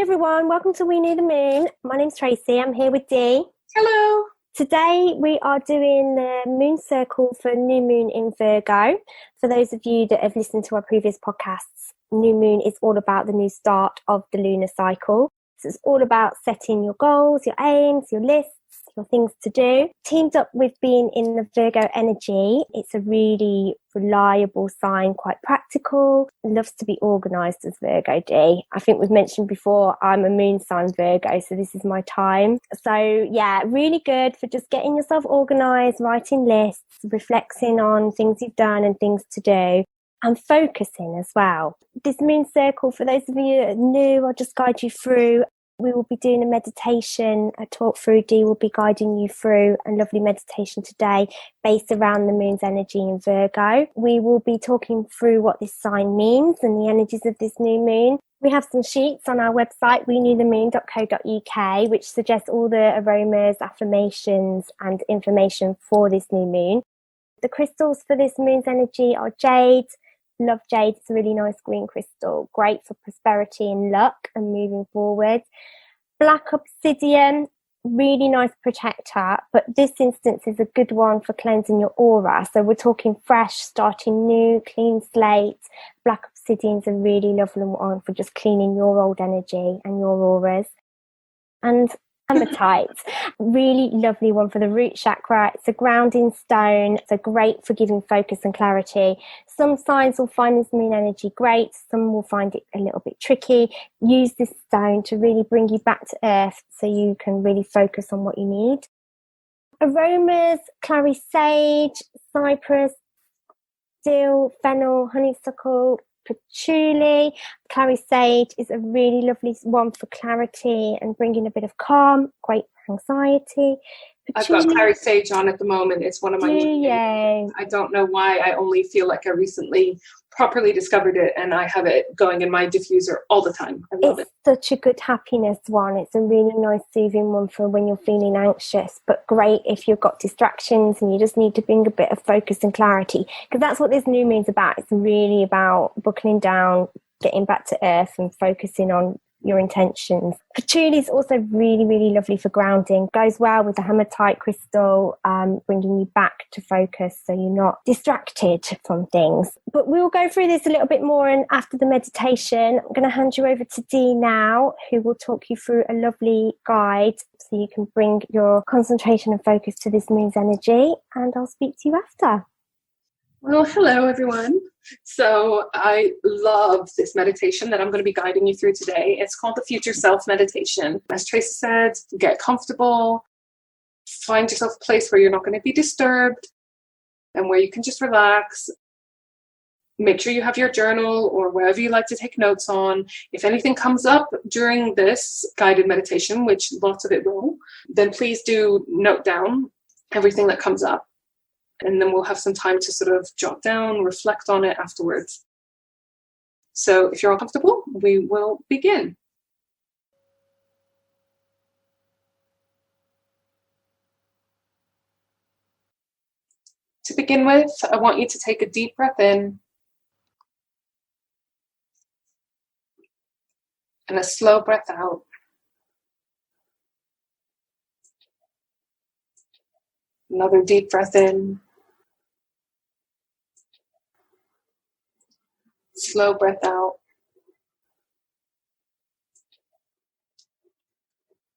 everyone, welcome to We Knew the Moon. My name's Tracey, I'm here with Dee. Hello. Today we are doing the moon circle for new moon in Virgo. For those of you that have listened to our previous podcasts, new moon is all about the new start of the lunar cycle. So it's all about setting your goals, your aims, your lists, your things to do. Teamed up with being in the Virgo energy, it's a really reliable sign, quite practical, loves to be organised as Virgo Dee. I think we've mentioned before, I'm a moon sign Virgo, so this is my time. So yeah, really good for just getting yourself organised, writing lists, reflecting on things you've done and things to do, and focusing as well. This moon circle, for those of you that are new, I'll just guide you through. We will be doing a meditation, a talk through. Dee will be guiding you through a lovely meditation today based around the moon's energy in Virgo. We will be talking through what this sign means and the energies of this new moon. We have some sheets on our website, weknewthemoon.co.uk, which suggests all the aromas, affirmations and information for this new moon. The crystals for this moon's energy are jade. Love jade. It's a really nice green crystal, great for prosperity and luck and moving forward. Black obsidian, really nice protector, but this instance is a good one for cleansing your aura. So we're talking fresh, starting new, clean slate. Black obsidian's a really lovely one for just cleaning your old energy and your auras. And Hematite, really lovely one for the root chakra. It's a grounding stone, so great for giving focus and clarity. Some signs will find this moon energy great, some will find it a little bit tricky. Use this stone to really bring you back to earth so you can really focus on what you need. Aromas, clary sage, cypress, dill, fennel, honeysuckle, patchouli. Clary sage is a really lovely one for clarity and bringing a bit of calm, great for anxiety. Patchouli, I've got clary sage on at the moment. It's one of my favorites. I don't know why. I only feel like I recently properly discovered it and I have it going in my diffuser all the time. I love it. It's such a good happiness one. It's a really nice soothing one for when you're feeling anxious, but great if you've got distractions and you just need to bring a bit of focus and clarity, because that's what this new moon's about. It's really about buckling down, getting back to earth and focusing on your intentions. Patchouli is also really, really lovely for grounding. Goes well with the hematite crystal, bringing you back to focus so you're not distracted from things. But we'll go through this a little bit more, and after the meditation, I'm going to hand you over to Dee now, who will talk you through a lovely guide so you can bring your concentration and focus to this moon's energy, and I'll speak to you after. Well, hello, everyone. So I love this meditation that I'm going to be guiding you through today. It's called the Future Self Meditation. As Tracy said, get comfortable, find yourself a place where you're not going to be disturbed and where you can just relax. Make sure you have your journal or wherever you like to take notes on. If anything comes up during this guided meditation, which lots of it will, then please do note down everything that comes up. And then we'll have some time to sort of jot down, reflect on it afterwards. So if you're all comfortable, we will begin. To begin with, I want you to take a deep breath in and a slow breath out. Another deep breath in. Slow breath out.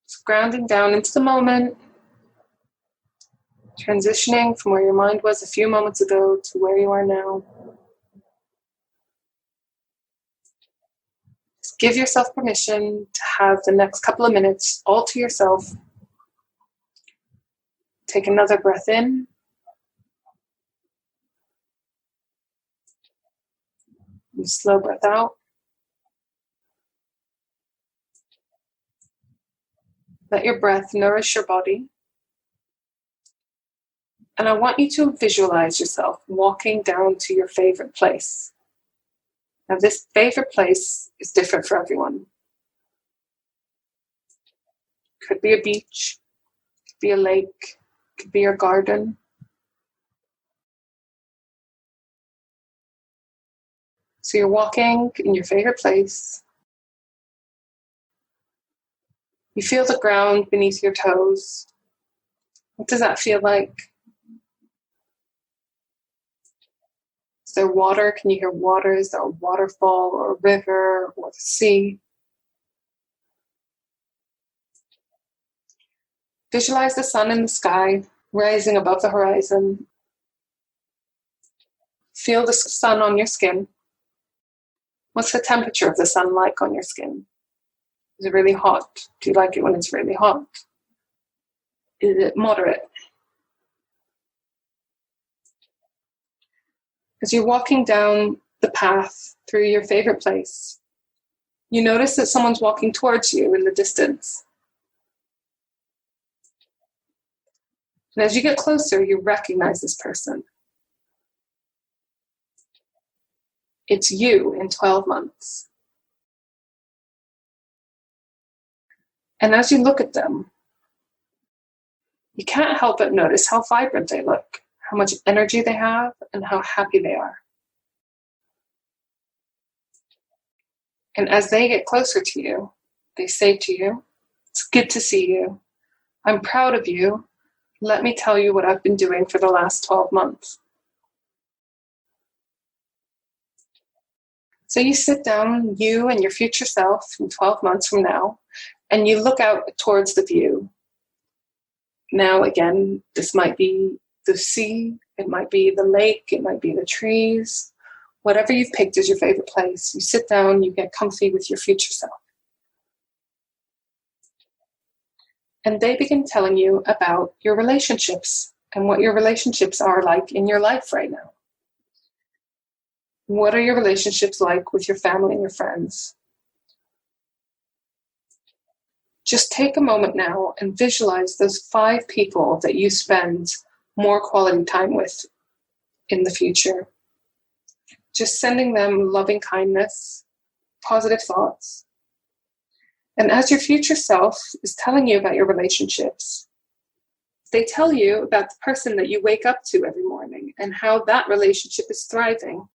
Just grounding down into the moment. Transitioning from where your mind was a few moments ago to where you are now. Just give yourself permission to have the next couple of minutes all to yourself. Take another breath in. And slow breath out. Let your breath nourish your body. And I want you to visualize yourself walking down to your favorite place. Now, this favorite place is different for everyone. Could be a beach, could be a lake, could be your garden. So you're walking in your favorite place. You feel the ground beneath your toes. What does that feel like? Is there water? Can you hear water? Is there a waterfall or a river or the sea? Visualize the sun in the sky, rising above the horizon. Feel the sun on your skin. What's the temperature of the sun like on your skin? Is it really hot? Do you like it when it's really hot? Is it moderate? As you're walking down the path through your favorite place, you notice that someone's walking towards you in the distance. And as you get closer, you recognize this person. It's you in 12 months. And as you look at them, you can't help but notice how vibrant they look, how much energy they have, and how happy they are. And as they get closer to you, they say to you, "It's good to see you. I'm proud of you. Let me tell you what I've been doing for the last 12 months. So you sit down, you and your future self, in 12 months from now, and you look out towards the view. Now, again, this might be the sea, it might be the lake, it might be the trees, whatever you've picked as your favorite place. You sit down, you get comfy with your future self. And they begin telling you about your relationships and what your relationships are like in your life right now. What are your relationships like with your family and your friends? Just take a moment now and visualize those 5 people that you spend more quality time with in the future. Just sending them loving kindness, positive thoughts. And as your future self is telling you about your relationships, they tell you about the person that you wake up to every morning and how that relationship is thriving.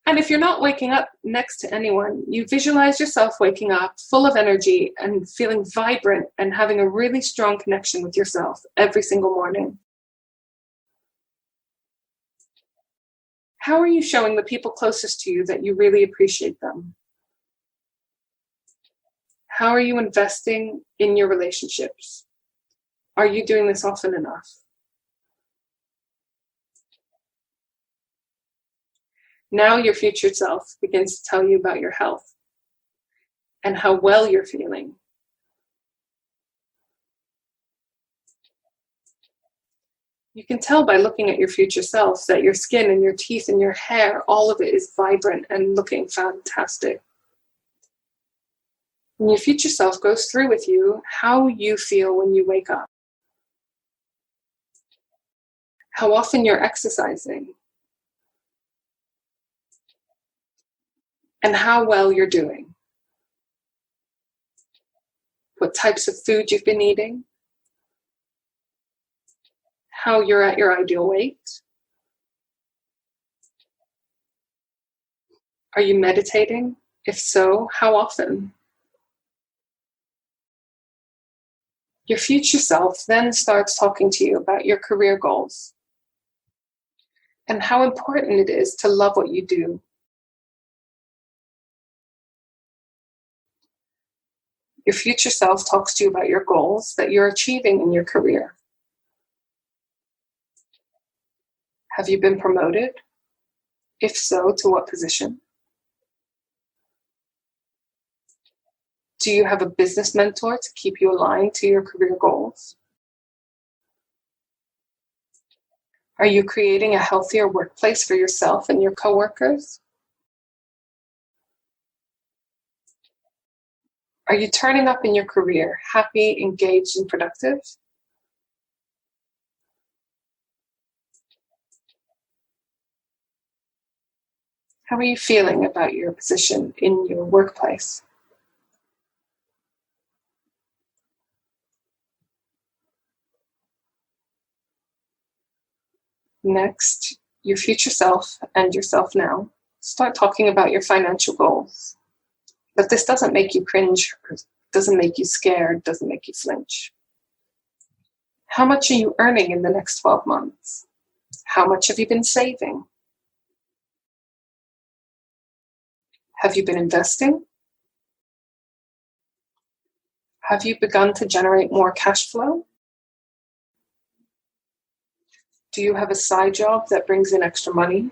And if you're not waking up next to anyone, you visualize yourself waking up full of energy and feeling vibrant and having a really strong connection with yourself every single morning. How are you showing the people closest to you that you really appreciate them? How are you investing in your relationships? Are you doing this often enough? Now your future self begins to tell you about your health and how well you're feeling. You can tell by looking at your future self that your skin and your teeth and your hair, all of it is vibrant and looking fantastic. And your future self goes through with you how you feel when you wake up, how often you're exercising, and how well you're doing. What types of food you've been eating, how you're at your ideal weight. Are you meditating? If so, how often? Your future self then starts talking to you about your career goals and how important it is to love what you do. Your future self talks to you about your goals that you're achieving in your career. Have you been promoted? If so, to what position? Do you have a business mentor to keep you aligned to your career goals? Are you creating a healthier workplace for yourself and your coworkers? Are you turning up in your career, happy, engaged, and productive? How are you feeling about your position in your workplace? Next, your future self and yourself now start talking about your financial goals. But this doesn't make you cringe, doesn't make you scared, doesn't make you flinch. How much are you earning in the next 12 months? How much have you been saving? Have you been investing? Have you begun to generate more cash flow? Do you have a side job that brings in extra money?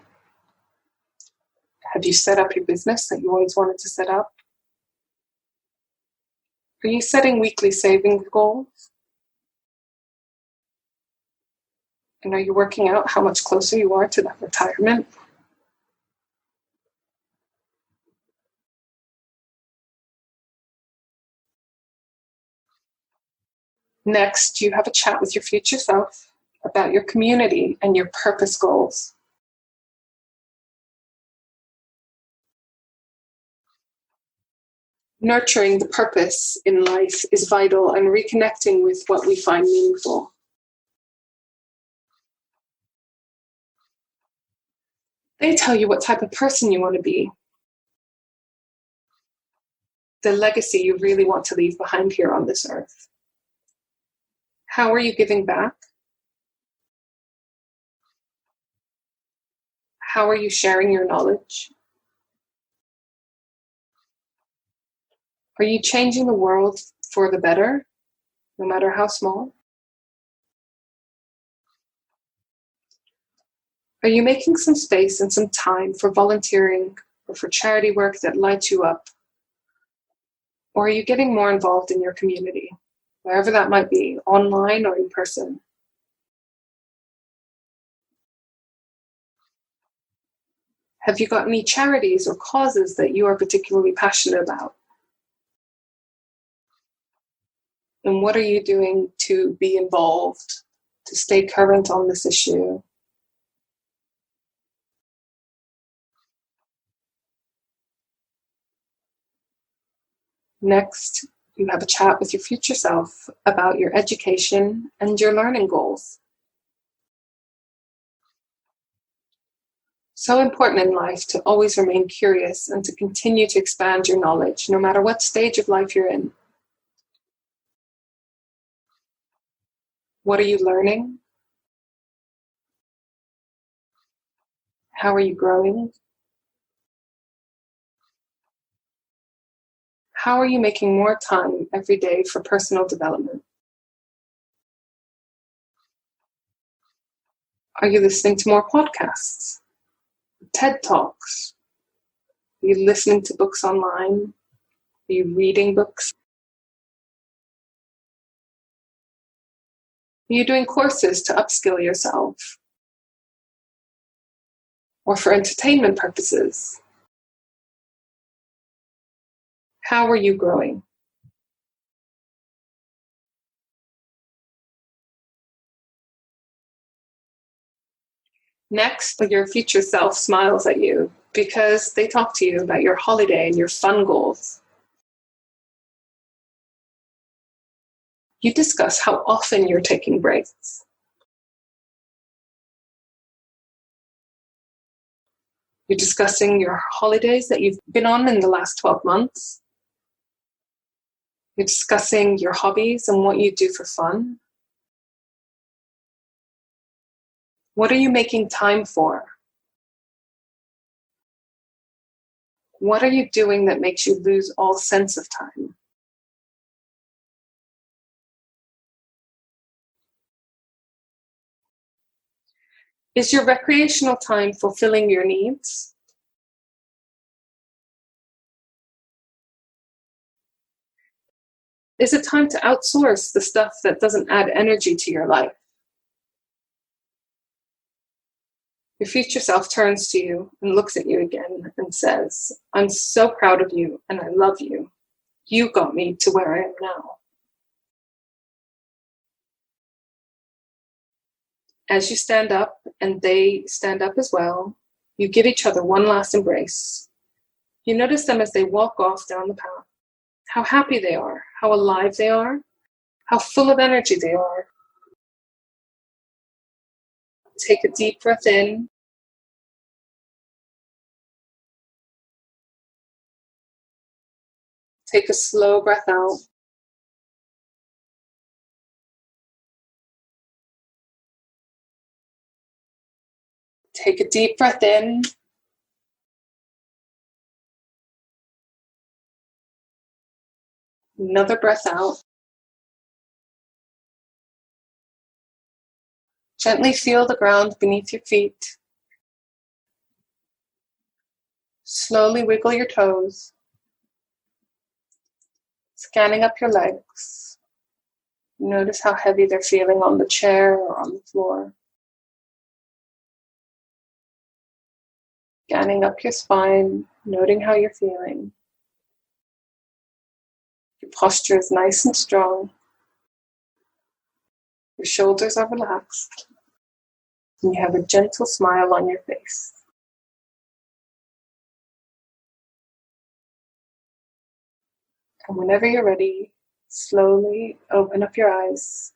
Have you set up your business that you always wanted to set up? Are you setting weekly savings goals? And are you working out how much closer you are to that retirement? Next, you have a chat with your future self about your community and your purpose goals. Nurturing the purpose in life is vital, and reconnecting with what we find meaningful. They tell you what type of person you want to be, the legacy you really want to leave behind here on this earth. How are you giving back? How are you sharing your knowledge? Are you changing the world for the better, no matter how small? Are you making some space and some time for volunteering or for charity work that lights you up? Or are you getting more involved in your community, wherever that might be, online or in person? Have you got any charities or causes that you are particularly passionate about? And what are you doing to be involved, to stay current on this issue? Next, you have a chat with your future self about your education and your learning goals. So important in life to always remain curious and to continue to expand your knowledge, no matter what stage of life you're in. What are you learning? How are you growing? How are you making more time every day for personal development? Are you listening to more podcasts, TED Talks? Are you listening to books online? Are you reading books? Are you doing courses to upskill yourself? Or for entertainment purposes? How are you growing? Next, your future self smiles at you because they talk to you about your holiday and your fun goals. You discuss how often you're taking breaks. You're discussing your holidays that you've been on in the last 12 months. You're discussing your hobbies and what you do for fun. What are you making time for? What are you doing that makes you lose all sense of time? Is your recreational time fulfilling your needs? Is it time to outsource the stuff that doesn't add energy to your life? Your future self turns to you and looks at you again and says, I'm so proud of you and I love you. You got me to where I am now. As you stand up and they stand up as well, you give each other one last embrace. You notice them as they walk off down the path, how happy they are, how alive they are, how full of energy they are. Take a deep breath in. Take a slow breath out. Take a deep breath in. Another breath out. Gently feel the ground beneath your feet. Slowly wiggle your toes. Scanning up your legs. Notice how heavy they're feeling on the chair or on the floor. Scanning up your spine, noting how you're feeling. Your posture is nice and strong. Your shoulders are relaxed. And you have a gentle smile on your face. And whenever you're ready, slowly open up your eyes.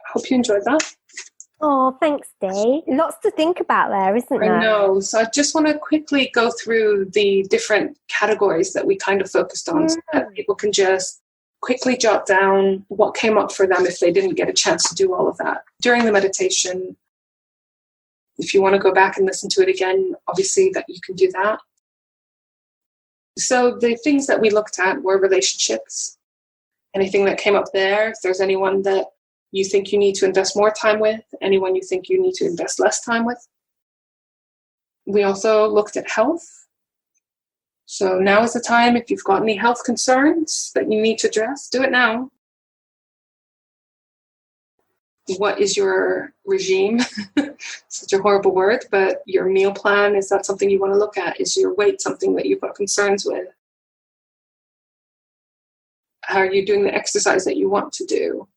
I hope you enjoyed that. Oh, thanks, Dee. Lots to think about there, isn't there? I know. So I just want to quickly go through the different categories that we kind of focused on so that people can just quickly jot down what came up for them if they didn't get a chance to do all of that during the meditation. If you want to go back and listen to it again, obviously that you can do that. So the things that we looked at were relationships. Anything that came up there, if there's anyone that you think you need to invest more time with, anyone you think you need to invest less time with. We also looked at health. So now is the time, if you've got any health concerns that you need to address, do it now. What is your regime? Such a horrible word, but your meal plan, is that something you want to look at? Is your weight something that you've got concerns with? How are you doing the exercise that you want to do?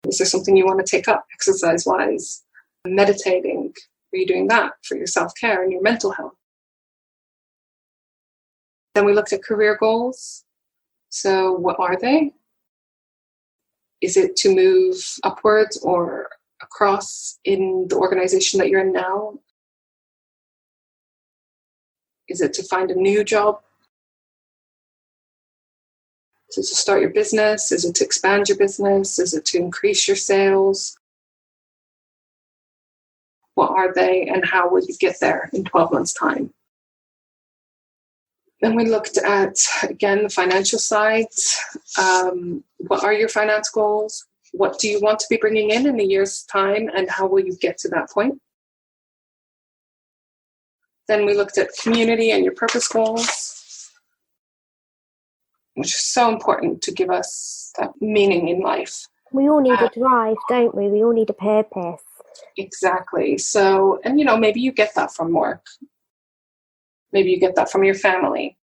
Is there something you want to take up exercise-wise? Meditating, are you doing that for your self-care and your mental health? Then we looked at career goals. So what are they? Is it to move upwards or across in the organization that you're in now? Is it to find a new job? Is it to start your business? Is it to expand your business? Is it to increase your sales? What are they and how will you get there in 12 months' time? Then we looked at, again, the financial sides. What are your finance goals? What do you want to be bringing in a year's time, and how will you get to that point? Then we looked at community and your purpose goals, which is so important to give us that meaning in life. We all need a drive, don't we? We all need a purpose. Exactly. So, and maybe you get that from work. Maybe you get that from your family.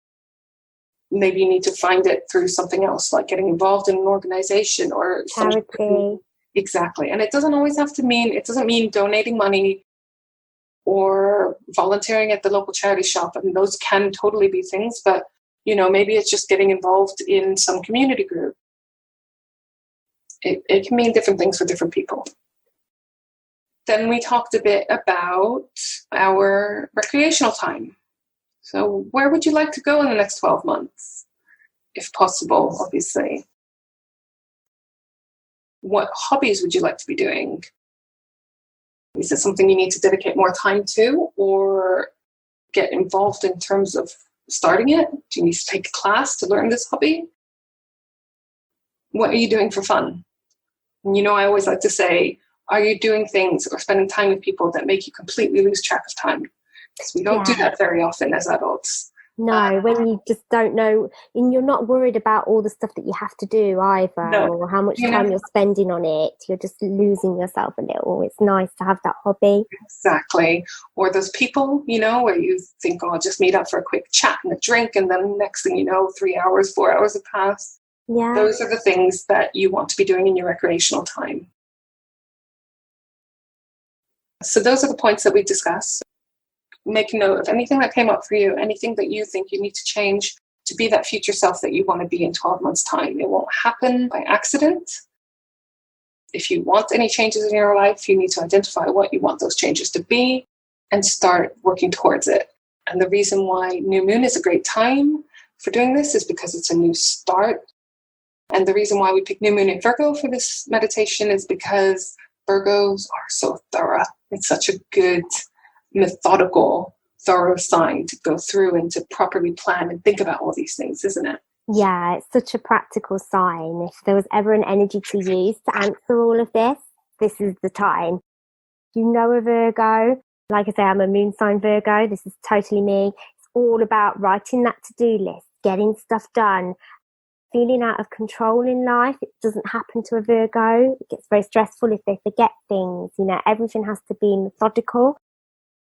Maybe you need to find it through something else, like getting involved in an organization or charity. Exactly. And it doesn't always have to mean, it doesn't mean donating money or volunteering at the local charity shop. I mean, those can totally be things, but maybe it's just getting involved in some community group. It can mean different things for different people. Then we talked a bit about our recreational time. So where would you like to go in the next 12 months? If possible, obviously. What hobbies would you like to be doing? Is it something you need to dedicate more time to or get involved in terms of starting it? Do you need to take a class to learn this hobby? What are you doing for fun? And I always like to say, are you doing things or spending time with people that make you completely lose track of time? Because we don't do that very often as adults. No, when you just don't know, and you're not worried about all the stuff that you have to do either, or how much time you're spending on it. You're just losing yourself a little. It's nice to have that hobby. Exactly. Or those people, where you think, oh, I'll just meet up for a quick chat and a drink, and then next thing you know, 3 hours, 4 hours have passed. Yeah. Those are the things that you want to be doing in your recreational time. So those are the points that we discussed. Make a note of anything that came up for you, anything that you think you need to change to be that future self that you want to be in 12 months' time. It won't happen by accident. If you want any changes in your life, you need to identify what you want those changes to be and start working towards it. And the reason why new moon is a great time for doing this is because it's a new start. And the reason why we pick new moon in Virgo for this meditation is because Virgos are so thorough. It's such a good, methodical, thorough sign to go through and to properly plan and think about all these things, isn't it? Yeah, it's such a practical sign. If there was ever an energy to use to answer all of this, this is the time. You know a Virgo. Like I say, I'm a moon sign Virgo. This is totally me. It's all about writing that to-do list, getting stuff done, feeling out of control in life. It doesn't happen to a Virgo. It gets very stressful if they forget things. You know, everything has to be methodical.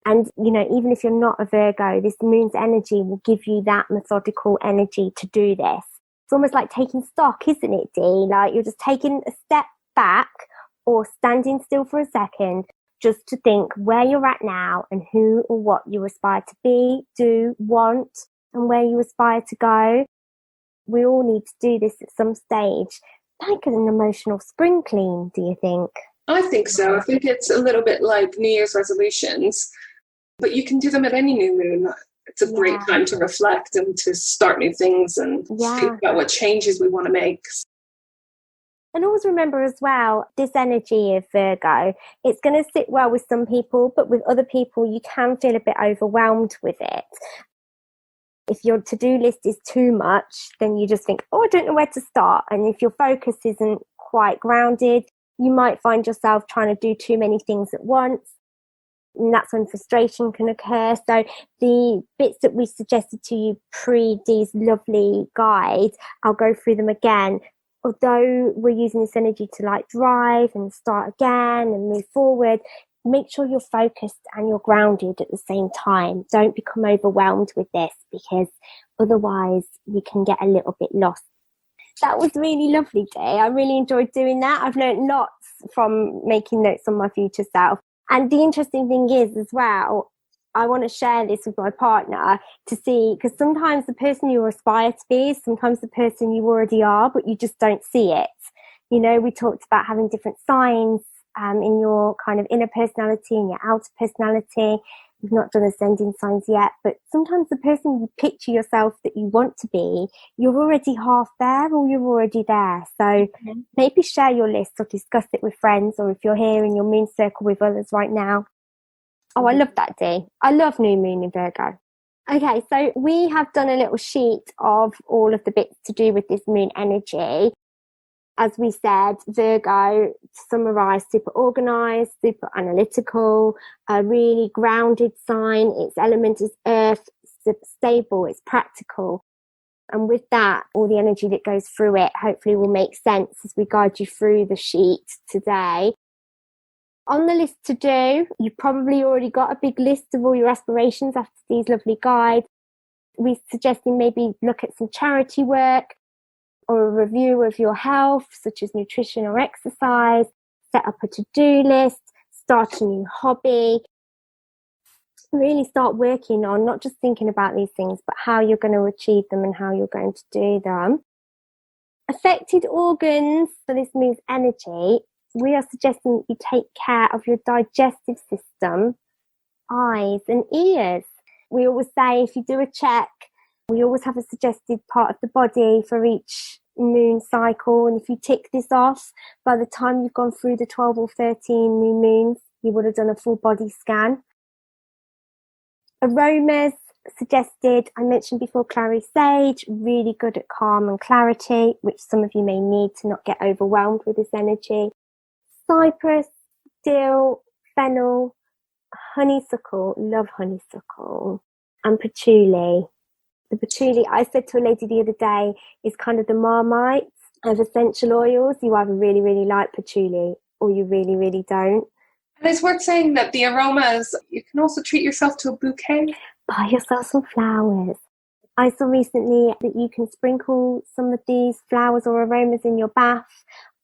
And, you know, even if you're not a Virgo, this moon's energy will give you that methodical energy to do this. It's almost like taking stock, isn't it, Dee? Like you're just taking a step back or standing still for a second just to think where you're at now and who or what you aspire to be, do, want, and where you aspire to go. We all need to do this at some stage. Like an emotional spring clean, do you think? I think so. I think it's a little bit like New Year's resolutions, but you can do them at any new moon. It's a great time to reflect and to start new things and think about what changes we want to make. And always remember as well, this energy of Virgo, it's going to sit well with some people, but with other people, you can feel a bit overwhelmed with it. If your to-do list is too much, then you just think, oh, I don't know where to start. And if your focus isn't quite grounded, you might find yourself trying to do too many things at once. And that's when frustration can occur. So the bits that we suggested to you pre-Dee's lovely guide, I'll go through them again. Although we're using this energy to like drive and start again and move forward, make sure you're focused and you're grounded at the same time. Don't become overwhelmed with this because otherwise you can get a little bit lost. That was really lovely, Dee. I really enjoyed doing that. I've learned lots from making notes on my future self. And the interesting thing is as well, I want to share this with my partner to see, because sometimes the person you aspire to be is sometimes the person you already are, but you just don't see it. You know, we talked about having different signs in your kind of inner personality and your outer personality. We've not done ascending signs yet, but sometimes the person you picture yourself that you want to be, you're already half there or you're already there. So maybe share your list or discuss it with friends, or if you're here in your moon circle with others right now. Oh, I love that, Dee. I love new moon in Virgo. Okay, so we have done a little sheet of all of the bits to do with this moon energy. As we said, Virgo, to summarise, super organised, super analytical, a really grounded sign. Its element is earth, stable, it's practical. And with that, all the energy that goes through it hopefully will make sense as we guide you through the sheet today. On the list to do, you've probably already got a big list of all your aspirations after these lovely guides. We're suggesting maybe look at some charity work, or a review of your health, such as nutrition or exercise, set up a to-do list, start a new hobby, really start working on not just thinking about these things, but how you're going to achieve them and how you're going to do them. Affected organs for this moon's energy, we are suggesting that you take care of your digestive system, eyes and ears. We always say if you do a check, we always have a suggested part of the body for each moon cycle. And if you tick this off, by the time you've gone through the 12 or 13 new moons, you would have done a full body scan. Aromas suggested, I mentioned before, clary sage, really good at calm and clarity, which some of you may need to not get overwhelmed with this energy. Cypress, dill, fennel, honeysuckle, love honeysuckle, and patchouli. The patchouli, I said to a lady the other day, is kind of the Marmite of essential oils. You either really, really like patchouli or you really, really don't. And it's worth saying that the aromas, you can also treat yourself to a bouquet. Buy yourself some flowers. I saw recently that you can sprinkle some of these flowers or aromas in your bath.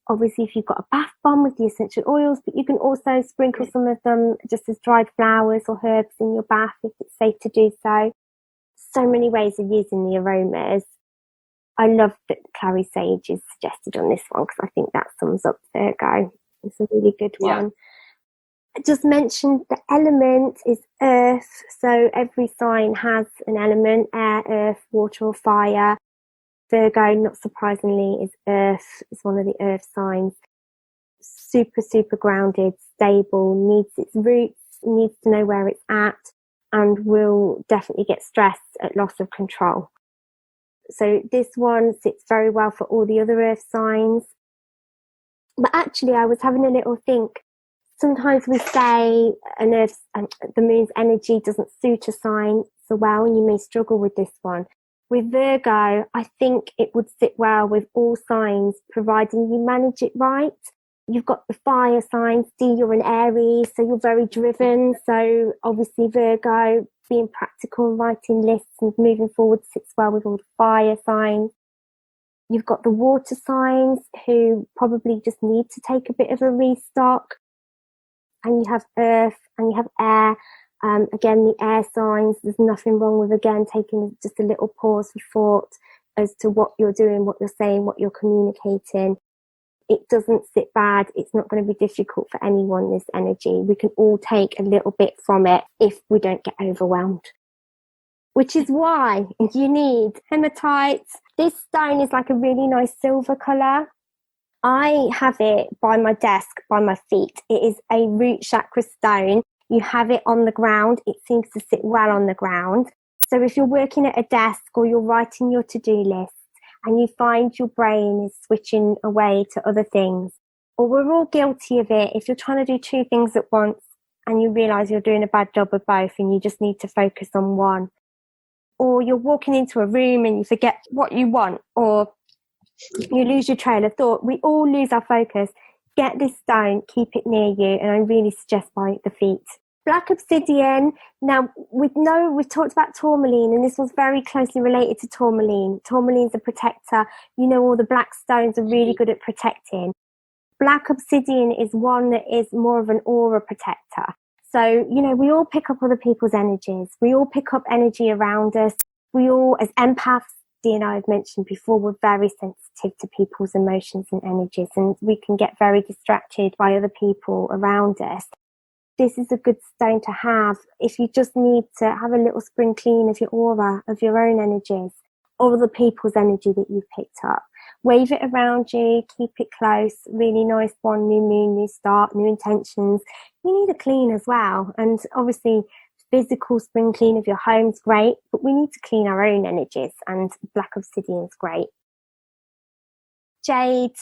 Obviously, if you've got a bath bomb with the essential oils, but you can also sprinkle some of them just as dried flowers or herbs in your bath if it's safe to do so. so many ways of using the aromas. I love that clary sage is suggested on this one because I think that sums up Virgo. It's a really good one. I just mentioned the element is earth. So every sign has an element: air, earth, water or fire. Virgo, not surprisingly, is earth. It's one of the earth signs. Super, super grounded, stable, needs its roots, needs to know where it's at, and will definitely get stressed at loss of control. So this one sits very well for all the other earth signs. But actually, I was having a little think. Sometimes we say the moon's energy doesn't suit a sign so well, and you may struggle with this one. With Virgo, I think it would sit well with all signs, providing you manage it right. You've got the fire signs. Dee, you're an Aries, so you're very driven. So obviously Virgo, being practical and writing lists and moving forward sits well with all the fire signs. You've got the water signs who probably just need to take a bit of a restock. And you have earth and you have air. Again, the air signs, there's nothing wrong with, again, taking just a little pause for thought as to what you're doing, what you're saying, what you're communicating. It doesn't sit bad. It's not going to be difficult for anyone, this energy. We can all take a little bit from it if we don't get overwhelmed. Which is why you need hematite. This stone is like a really nice silver colour. I have it by my desk, by my feet. It is a root chakra stone. You have it on the ground. It seems to sit well on the ground. So if you're working at a desk or you're writing your to-do list and you find your brain is switching away to other things, or we're all guilty of it, if you're trying to do two things at once and you realise you're doing a bad job of both and you just need to focus on one, or you're walking into a room and you forget what you want, or you lose your trail of thought. We all lose our focus. Get this stone, keep it near you, and I really suggest by the feet. Black obsidian. Now, we've talked about tourmaline, and this was very closely related to tourmaline. Tourmaline's a protector. You know, all the black stones are really good at protecting. Black obsidian is one that is more of an aura protector. So, you know, we all pick up other people's energies. We all pick up energy around us. We all, as empaths, Dee and I have mentioned before, we're very sensitive to people's emotions and energies, and we can get very distracted by other people around us. This is a good stone to have if you just need to have a little spring clean of your aura, of your own energies, or other people's energy that you've picked up. Wave it around you, keep it close. Really nice one, new moon, new start, new intentions. You need a clean as well. And obviously, physical spring clean of your home's great, but we need to clean our own energies, and black obsidian's great. Jade,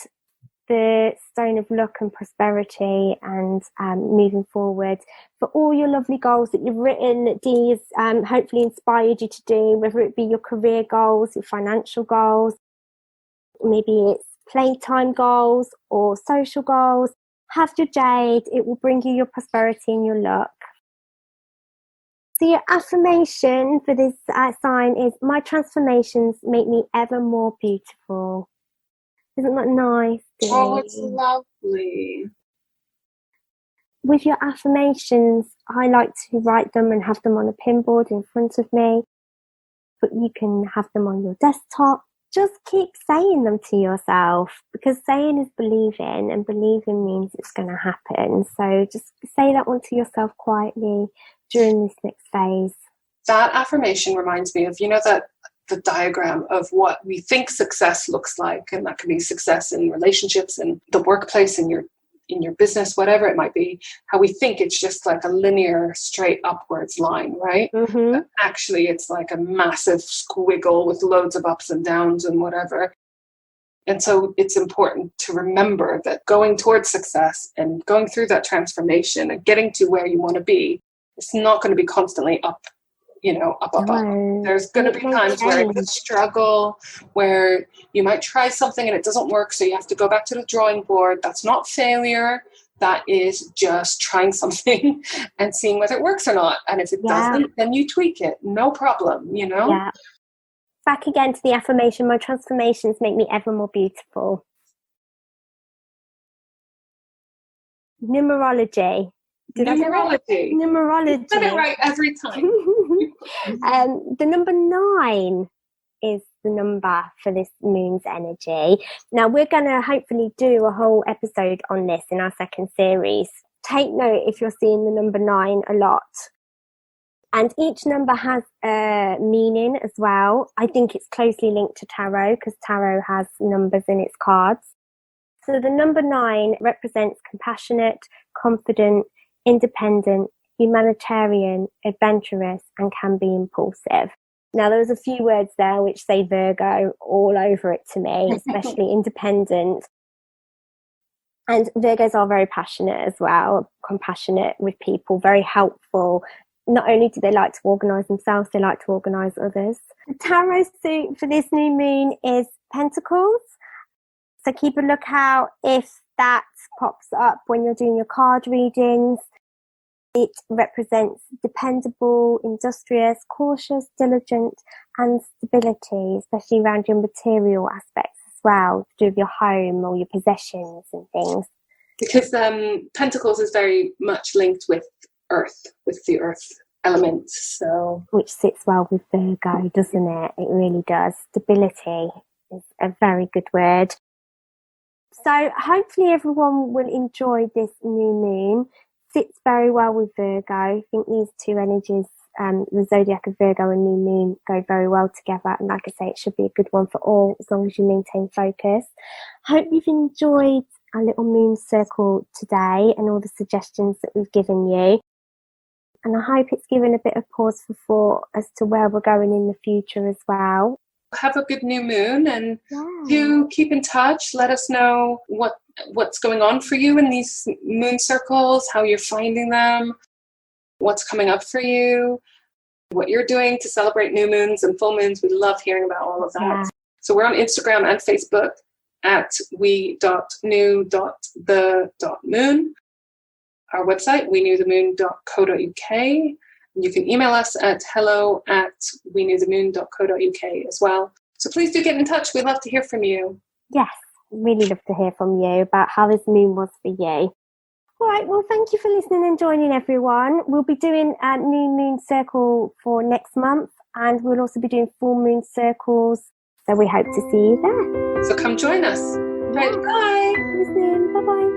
the stone of luck and prosperity and moving forward. For all your lovely goals that you've written, that Dee has hopefully inspired you to do, whether it be your career goals, your financial goals, maybe it's playtime goals or social goals, have your jade. It will bring you your prosperity and your luck. So your affirmation for this sign is, my transformations make me ever more beautiful. Isn't that nice? Dee? Oh, it's lovely. With your affirmations, I like to write them and have them on a pinboard in front of me, but you can have them on your desktop. Just keep saying them to yourself, because saying is believing, and believing means it's going to happen. So just say that one to yourself quietly during this next phase. That affirmation reminds me of, you know, that the diagram of what we think success looks like, and that can be success in relationships, in the workplace, in your business, whatever it might be. How we think it's just like a linear, straight upwards line, right? Mm-hmm. But actually, it's like a massive squiggle with loads of ups and downs and whatever. And so it's important to remember that going towards success and going through that transformation and getting to where you want to be, it's not going to be constantly up. Up. There's going to be times where it's a struggle, where you might try something and it doesn't work, so you have to go back to the drawing board. That's not failure. That is just trying something and seeing whether it works or not. And if it doesn't, then you tweak it. No problem, Yeah. Back again to the affirmation, my transformations make me ever more beautiful. Numerology. Numerology. Numerology. You said it right every time. The number 9 is the number for this moon's energy. Now, we're going to hopefully do a whole episode on this in our second series. Take note if you're seeing the number 9 a lot. And each number has a meaning as well. I think it's closely linked to tarot because tarot has numbers in its cards. So the number 9 represents compassionate, confident, independent, humanitarian, adventurous, and can be impulsive. Now, there's a few words there which say Virgo all over it to me, especially independent. And Virgos are very passionate as well, compassionate with people, very helpful. Not only do they like to organise themselves, they like to organise others. The tarot suit for this new moon is Pentacles. So keep a lookout if that pops up when you're doing your card readings. It represents dependable, industrious, cautious, diligent, and stability, especially around your material aspects as well, to do with your home or your possessions and things. Because Pentacles is very much linked with Earth, with the Earth element. So, which sits well with Virgo, doesn't it? It really does. Stability is a very good word. So hopefully everyone will enjoy this new moon. Fits very well with Virgo. I think these two energies, the zodiac of Virgo and new moon, go very well together. And like I say, it should be a good one for all as long as you maintain focus. Hope you've enjoyed our little moon circle today and all the suggestions that we've given you. And I hope it's given a bit of pause for thought as to where we're going in the future as well. Have a good new moon, and do keep in touch. Let us know what's going on for you in these moon circles, how you're finding them, what's coming up for you, what you're doing to celebrate new moons and full moons. We love hearing about all of that. Yeah. So we're on Instagram and Facebook at we.new.the.moon. Our website, wenewthemoon.co.uk. You can email us at hello@wenewthemoon.co.uk as well. So please do get in touch. We'd love to hear from you. Yes, really love to hear from you about how this moon was for you. All right, well, thank you for listening and joining, everyone. We'll be doing a new moon circle for next month, and we'll also be doing full moon circles. So we hope to see you there. So come join us. Right, bye. Bye-bye.